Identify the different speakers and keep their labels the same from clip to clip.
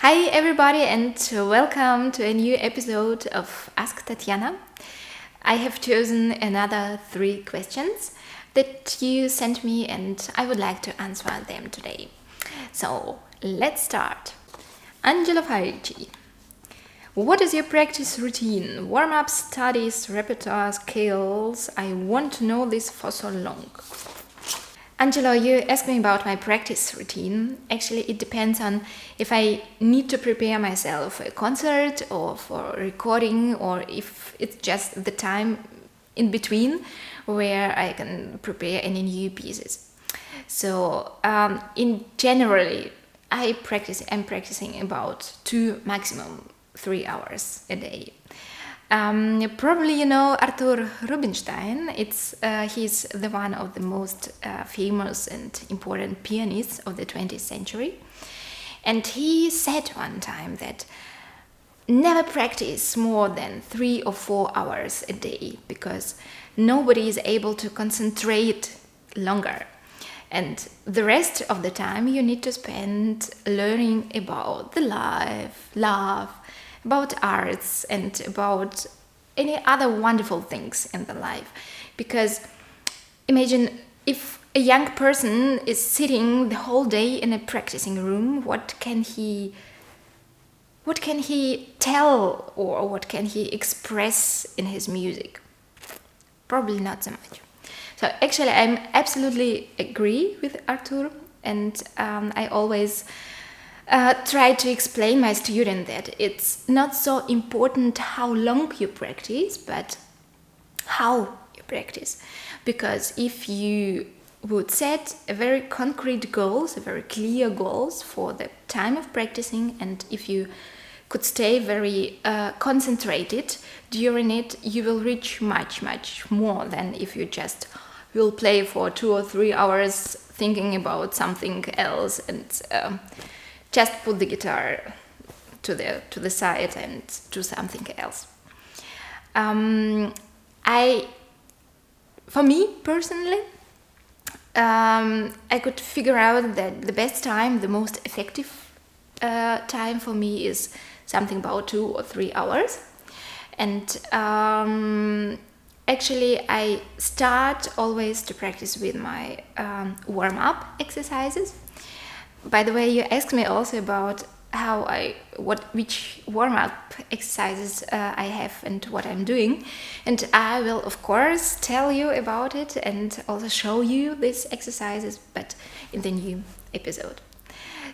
Speaker 1: Hi everybody and welcome to a new episode of Ask Tatyana. I have chosen another 3 questions that you sent me and I would like to answer them today. So let's start. Angela Farici. What is your practice routine? Warm-up, studies, repertoire, scales? I want to know this for so long. Angelo, you asked me about my practice routine. Actually, it depends on if I need to prepare myself for a concert or for a recording, or if it's just the time in between where I can prepare any new pieces. So, in generally, I'm practicing about 2, maximum 3 hours a day. Probably you know Arthur Rubinstein. He's the one of the most famous and important pianists of the 20th century. And he said one time that never practice more than 3 or 4 hours a day because nobody is able to concentrate longer. And the rest of the time you need to spend learning about the life, love, about arts and about any other wonderful things in the life. Because imagine if a young person is sitting the whole day in a practicing room, what can he tell or what can he express in his music? Probably not so much. So actually I'm absolutely agree with Arthur, and I always try to explain my student that it's not so important how long you practice, but how you practice. Because if you would set a very concrete goals, a very clear goals for the time of practicing, and if you could stay very concentrated during it, you will reach much more than if you just will play for 2 or 3 hours thinking about something else and just put the guitar to the side and do something else. For me personally, I could figure out that the best time, the most effective time for me is something about 2 or 3 hours. And actually I start always to practice with my warm-up exercises. By the way, you asked me also about which warm-up exercises I have and what I'm doing, and I will of course tell you about it and also show you these exercises, but in the new episode.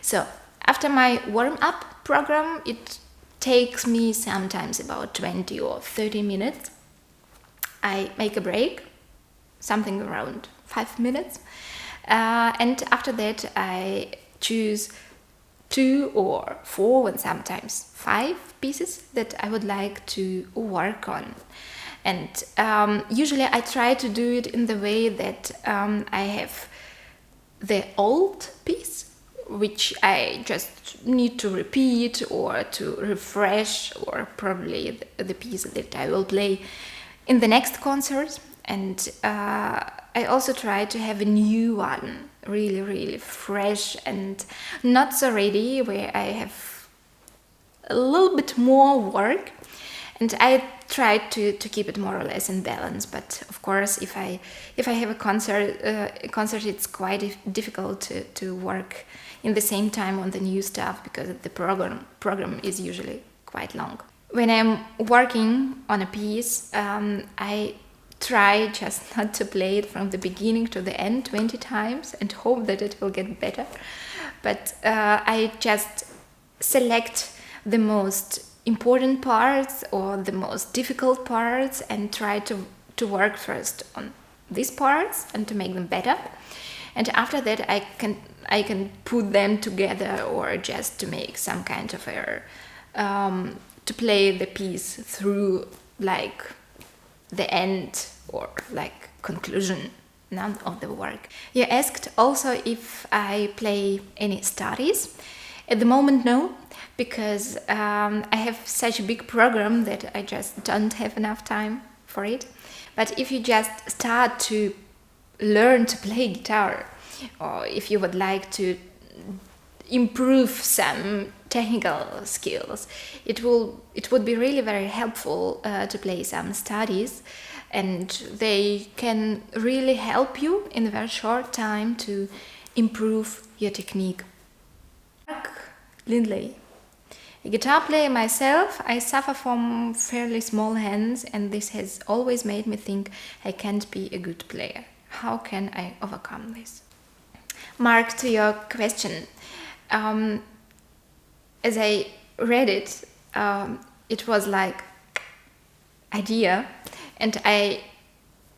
Speaker 1: So after my warm-up program, it takes me sometimes about 20 or 30 minutes. I make a break, something around 5 minutes, and after that I choose 2 or 4 and sometimes 5 pieces that I would like to work on. And usually I try to do it in the way that I have the old piece, which I just need to repeat or to refresh, or probably the piece that I will play in the next concert. And I also try to have a new one, really fresh and not so ready, where I have a little bit more work, and I try to keep it more or less in balance. But of course, if I have a concert, it's quite difficult to work in the same time on the new stuff, because the program is usually quite long. When I'm working on a piece, I try just not to play it from the beginning to the end 20 times and hope that it will get better. But I just select the most important parts or the most difficult parts and try to work first on these parts and to make them better. And after that I can put them together, or just to make some kind of to play the piece through, like the end or like conclusion of the work. You asked also if I play any studies. At the moment, no, because I have such a big program that I just don't have enough time for it. But if you just start to learn to play guitar, or if you would like to improve some technical skills. It would be really very helpful to play some studies, and they can really help you in a very short time to improve your technique. Mark Lindley. A guitar player myself, I suffer from fairly small hands, and this has always made me think I can't be a good player. How can I overcome this? Mark, to your question, as I read it, it was like idea, and I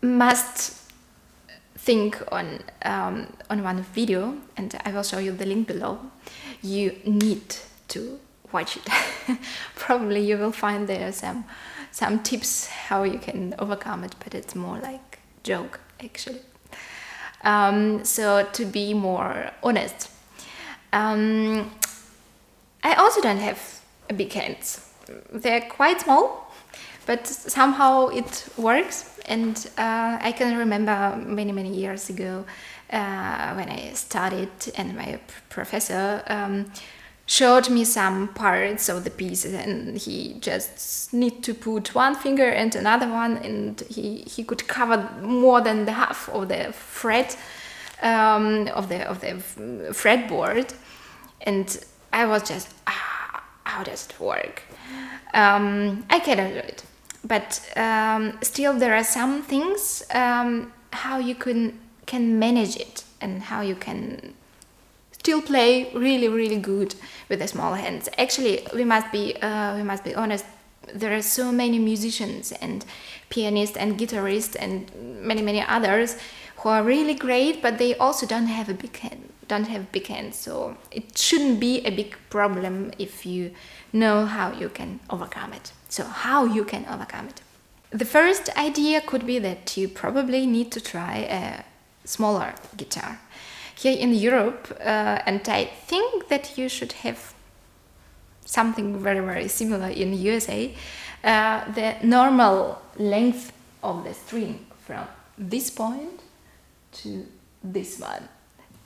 Speaker 1: must think on one video, and I will show you the link below. You need to watch it. Probably you will find there some tips how you can overcome it, but it's more like joke actually. So to be more honest, I also don't have big hands. They're quite small, but somehow it works. And I can remember many years ago when I studied, and my professor showed me some parts of the pieces, and he just need to put one finger and another one, and he could cover more than the half of the fret of the fretboard, and I was just how does it work? I cannot do it, but still there are some things how you can manage it, and how you can still play really good with the small hands. Actually, we must be honest. There are so many musicians and pianists and guitarists and many others who are really great, but they also don't have big hands. So it shouldn't be a big problem if you know how you can overcome it. So how you can overcome it? The first idea could be that you probably need to try a smaller guitar. Here in Europe, and I think that you should have something very similar in USA, the normal length of the string from this point to this one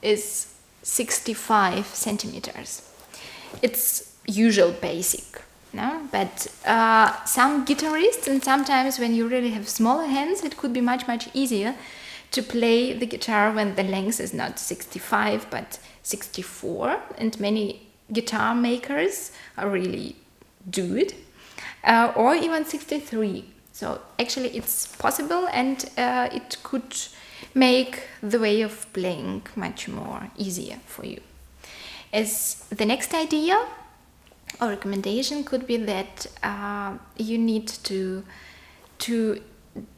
Speaker 1: is 65 centimeters. It's usual basic, no? But some guitarists, and sometimes when you really have smaller hands, it could be much easier to play the guitar when the length is not 65 but 64, and many guitar makers are really do it, or even 63. So actually it's possible, and it could make the way of playing much more easier for you. As the next idea or recommendation could be that you need to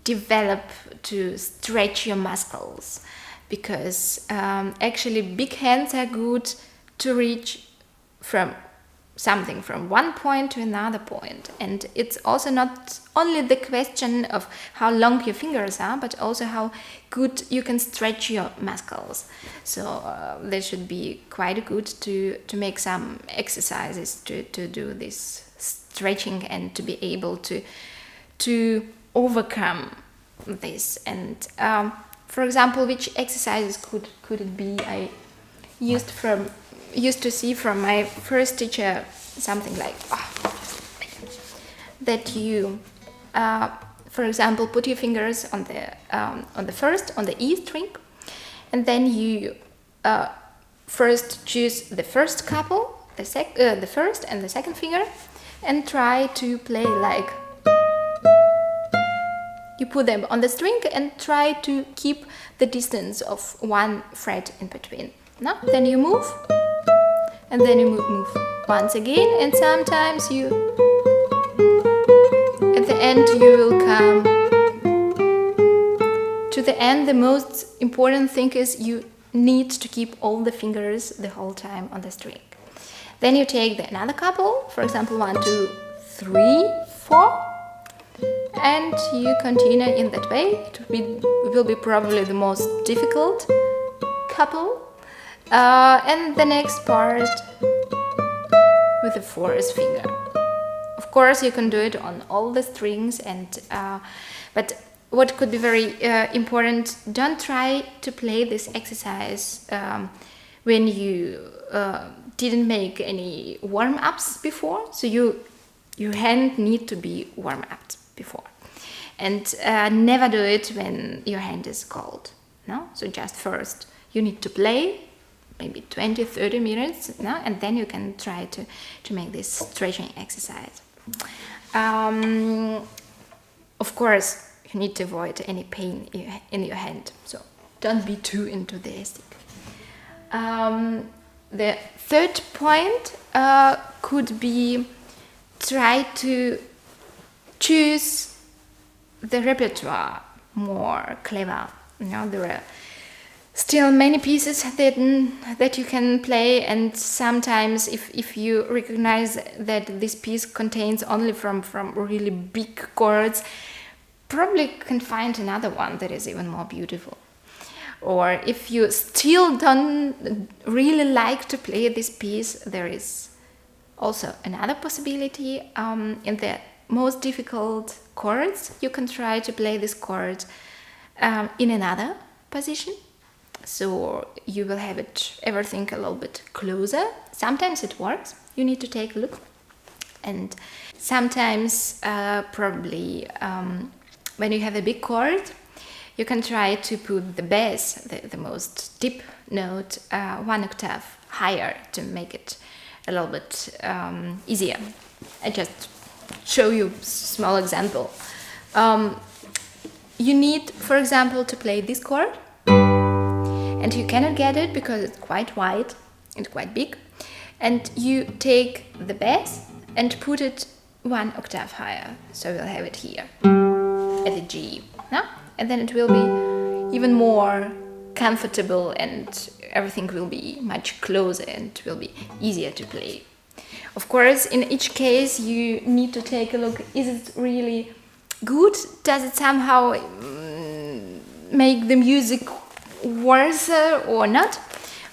Speaker 1: develop, to stretch your muscles, because actually big hands are good to reach from something from one point to another point. And it's also not only the question of how long your fingers are, but also how good you can stretch your muscles. So they should be quite good to make some exercises to do this stretching, and to be able to overcome this. And for example, which exercises could it be? I used to see from my first teacher something like that you for example put your fingers on the E string, and then you first choose the first couple, the first and the second finger, and try to play like you put them on the string and try to keep the distance of one fret in between. No? Then you move, and then you move once again, and sometimes you, at the end, you will come to the end. The most important thing is you need to keep all the fingers the whole time on the string. Then you take another couple, for example, 1, 2, 3, 4, and you continue in that way. It will be probably the most difficult couple. And the next part with the fourth finger. Of course, you can do it on all the strings, and but what could be very important, don't try to play this exercise when you didn't make any warm-ups before, so your hand need to be warm up before, and never do it when your hand is cold. No, so just first you need to play maybe 20-30 minutes, no? And then you can try to make this stretching exercise. Of course, you need to avoid any pain in your hand, so don't be too enthusiastic. The third point could be try to choose the repertoire more clever. You know, there are still many pieces that you can play, and sometimes if you recognize that this piece contains only from really big chords, probably can find another one that is even more beautiful. Or if you still don't really like to play this piece, there is also another possibility. In the most difficult chords, you can try to play this chord in another position. So you will have everything a little bit closer. Sometimes it works. You need to take a look. And sometimes probably when you have a big chord, you can try to put the bass, the most deep note, 1 octave higher to make it a little bit easier. I just show you a small example. You need, for example, to play this chord, and you cannot get it because it's quite wide and quite big, and you take the bass and put it 1 octave higher, so we'll have it here at the G, no? And then it will be even more comfortable and everything will be much closer and will be easier to play. Of course, in each case you need to take a look, is it really good? Does it somehow make the music worse or not?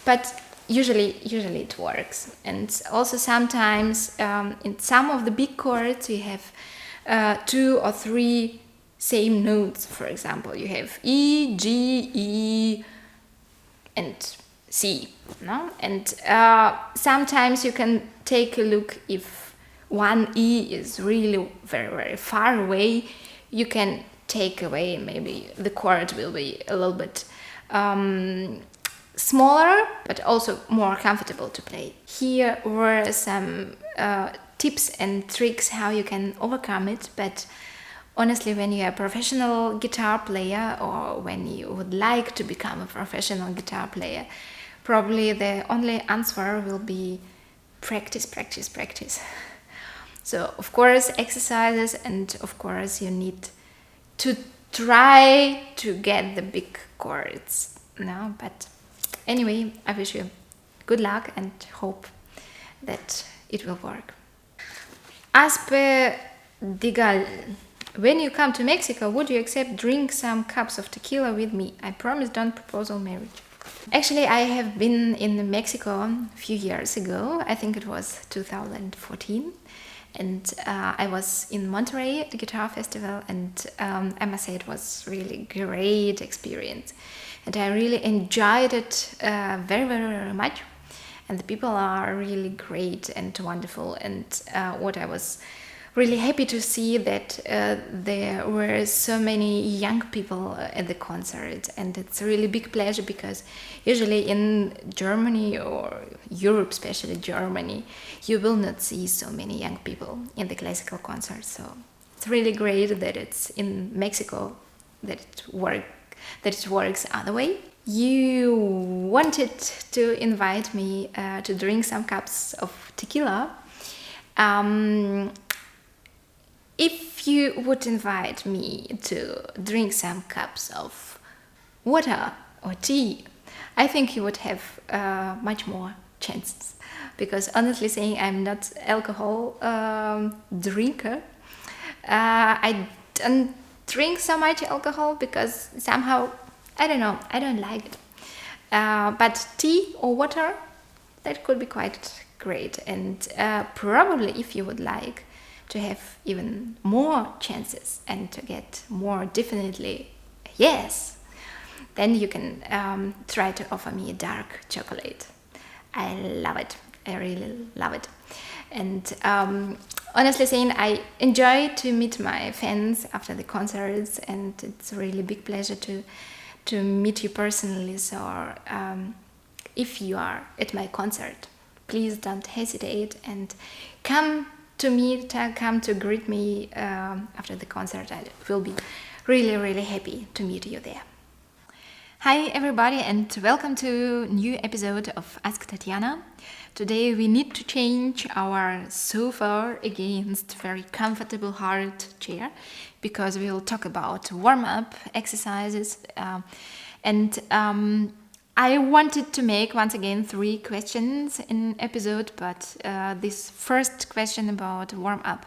Speaker 1: But usually it works. And also sometimes in some of the big chords you have 2 or 3 same notes. For example, you have E, G, E and C, no? And sometimes you can take a look if one E is really very far away, you can take away, maybe the chord will be a little bit smaller, but also more comfortable to play. Here were some tips and tricks how you can overcome it, but honestly, when you're a professional guitar player or when you would like to become a professional guitar player, probably the only answer will be practice. So, of course, exercises, and of course, you need to try to get the big chords. No, but anyway, I wish you good luck and hope that it will work. Ask Tatyana, when you come to Mexico, would you accept drink some cups of tequila with me? I promise, don't propose marriage. Actually, I have been in Mexico a few years ago. I think it was 2014. And I was in Monterrey at the guitar festival, and I must say it was really great experience. And I really enjoyed it very much. And the people are really great and wonderful. And what I was really happy to see that there were so many young people at the concert, and it's a really big pleasure because usually in Germany or Europe, especially Germany, you will not see so many young people in the classical concerts. So it's really great that it's in Mexico that it works other way. You wanted to invite me to drink some cups of tequila. If you would invite me to drink some cups of water or tea, I think you would have much more chances. Because honestly saying, I'm not alcohol drinker. I don't drink so much alcohol because somehow, I don't know, I don't like it. But tea or water, that could be quite great. And probably if you would like to have even more chances and to get more definitely yes, then you can try to offer me a dark chocolate. I love it. I really love it. And honestly saying, I enjoy to meet my fans after the concerts, and it's a really big pleasure to meet you personally. So if you are at my concert, please don't hesitate and come to meet, come to greet me after the concert. I will be really, really happy to meet you there. Hi everybody, and welcome to a new episode of Ask Tatyana. Today we need to change our sofa against very comfortable hard chair because we'll talk about warm-up exercises and I wanted to make once again 3 questions in episode, but this first question about warm-up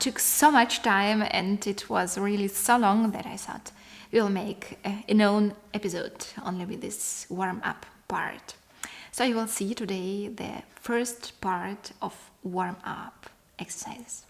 Speaker 1: took so much time and it was really so long that I thought we'll make a known episode only with this warm-up part. So you will see today the first part of warm-up exercises.